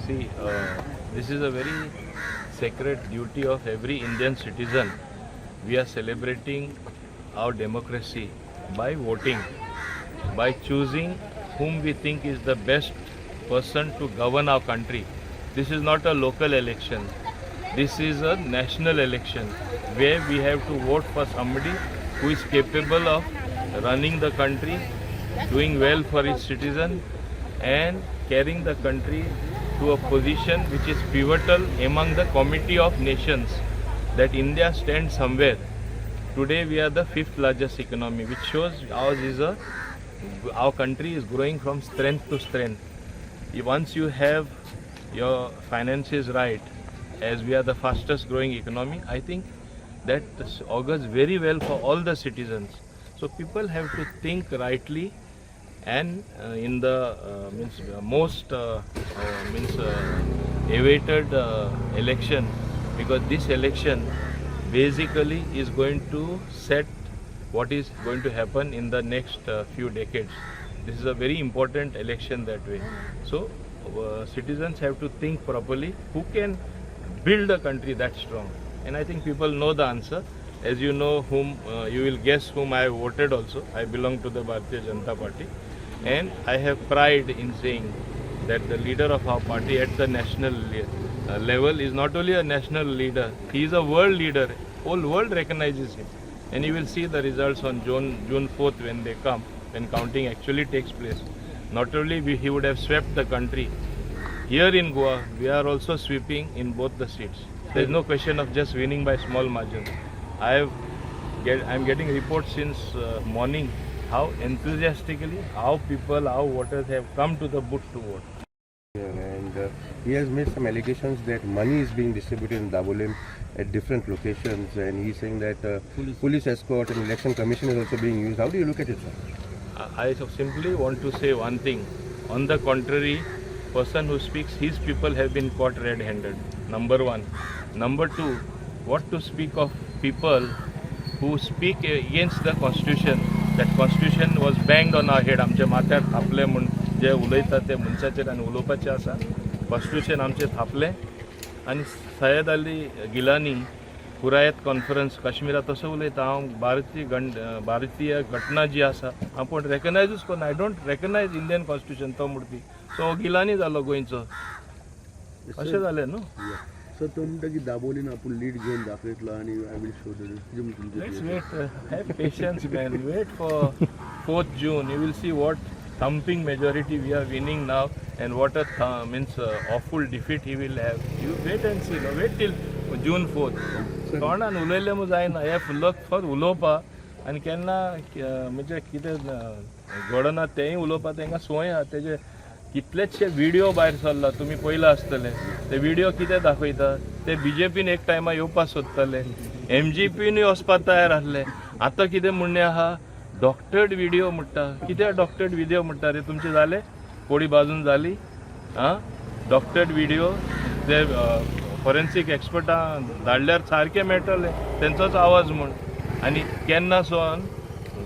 See, this is a very sacred duty of every Indian citizen. We are celebrating our democracy by voting, by choosing whom we think is the best person to govern our country. This is not a local election. This is a national election where we have to vote for somebody who is capable of running the country, doing well for its citizen, and carrying the country to a position which is pivotal among the committee of nations, that India stands somewhere. Today we are the fifth largest economy, which shows our country is growing from strength to strength. Once you have your finances right, as we are the fastest growing economy, I think that augurs very well for all the citizens. So people have to think rightly, and in the most awaited election, because this election basically is going to set what is going to happen in the next few decades. This is a very important election that way. So citizens have to think properly who can build a country that strong. And I think people know the answer. As you know, you will guess whom I have voted also. I belong to the Bharatiya Janata Party. And I have pride in saying that the leader of our party at the national level is not only a national leader, he is a world leader. Whole world recognizes him. And you will see the results on June 4th when they come, when counting actually takes place. Not only he would have swept the country, here in Goa, we are also sweeping in both the seats. There is no question of just winning by small margins. I am getting reports since morning how enthusiastically our voters have come to the booth to vote. And he has made some allegations that money is being distributed in Dabolim at different locations, and he's saying that police escort and election commission is also being used. How do you look at it, sir? I simply want to say one thing. On the contrary, person who speaks, his people have been caught red-handed. Number one. Number two, what to speak of people who speak against the constitution. That constitution was banged on our head. आमचे माथ्यार थापले म्हूण जे उलयता ते मनशाचेर आनी उलोवपाचें आसा. Constitution आमचे थापले आनी सय्यद अली गिलानी पुरायत कॉन्फरन्स काश्मीरात तसो उलयता हांव भारतीय घटना जी आसा हांव पण रेकग्नायजूच करना. आय डोंट रेकग्नायज इंडियन कॉन्स्टिट्यूशन तो मूर्ती. सो गिलानी जालो गोंयचो. अशें जालें न्हू. सर तो म्हणटा की दाबोलीन आपूण लीड घेवन दाखयतलो आणि I will show Let's wait. Have patience, man. Wait for 4th June. You will see what thumping majority we are winning now, and what a awful defeat he will have. You wait and see. No, wait till June 4th. कोणान उलयलें जायना. हे full फक्त उलोवपा आनी केन्ना म्हणजे कितें घडना तेंय उलोवपा तांकां संवय आहा. तेजे कितलेशे व्हिडिओ भायर सरला. तुमी पयला आसतले ते व्हिडिओ कितें दाखयता ते बीजेपीन एक टायमा येवपा सोदताले. MGPनूय वचपा तयार आसले. आतां कितें म्हणणें आहा डॉक्टर्ड व्हिडिओ म्हणटा. कित्याक डॉक्टर्ड व्हिडिओ म्हणटा रे. तुमचे जाले कोडी बाजून जाली डॉक्टर्ड व्हिडिओ ते फॉरेन्सीक एक्सपर्टां धाडल्यार सारके मेळटले तेंचोच आवाज म्हूण. आनी केन्ना सोन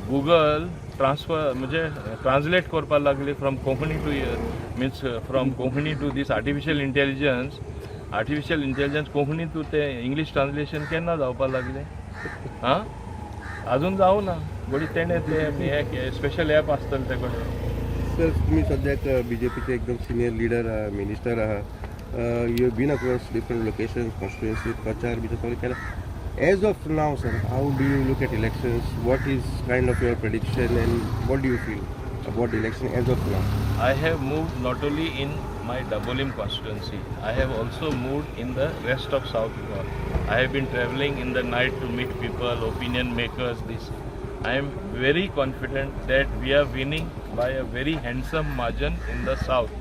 गुगल ट्रान्सलेट करपा लागली from Konkani to from Konkani to this artificial intelligence Konkani to ते इंग्लीश ट्रान्सलेशन केन्ना जावपा लागले. अजून जावं ना. बडी तेणें ते स्पेशल ॲप आसतलें ते कडेन. सर तुम्ही सध्याक बीजेपीचे एकदम सिनियर लीडर मिनिस्टर आहात. You been across different locations constituency प्रचार बी सगळें केला. As of now, sir, how do you look at elections? What is kind of your prediction, and what do you feel about the election as of now? I have moved not only in my Dabolim constituency, I have also moved in the rest of South Goa. I have been traveling in the night to meet people, opinion makers. I am very confident that we are winning by a very handsome margin in the south.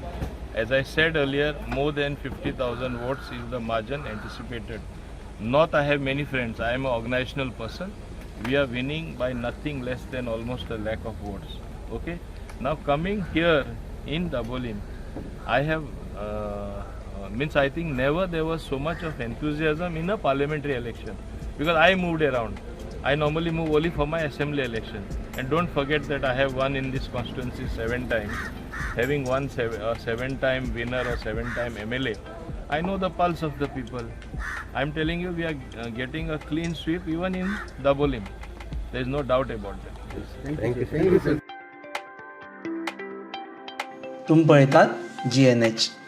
As I said earlier, more than 50,000 votes is the margin anticipated. North, I have many friends. I am an organizational person. We are winning by nothing less than almost a lakh of votes. Okay. Now coming here in Dabolim, I have I think never there was so much of enthusiasm in a parliamentary election, because I moved around. I normally move only for my assembly election. And don't forget that I have won in this constituency 7 times. Having won 7-time winner or 7-time MLA, I know the pulse of the people. I'm telling you, we are getting a clean sweep even in Dabolim. There is no doubt about that. Thank you, sir. तुम्ही पळयतात GNH.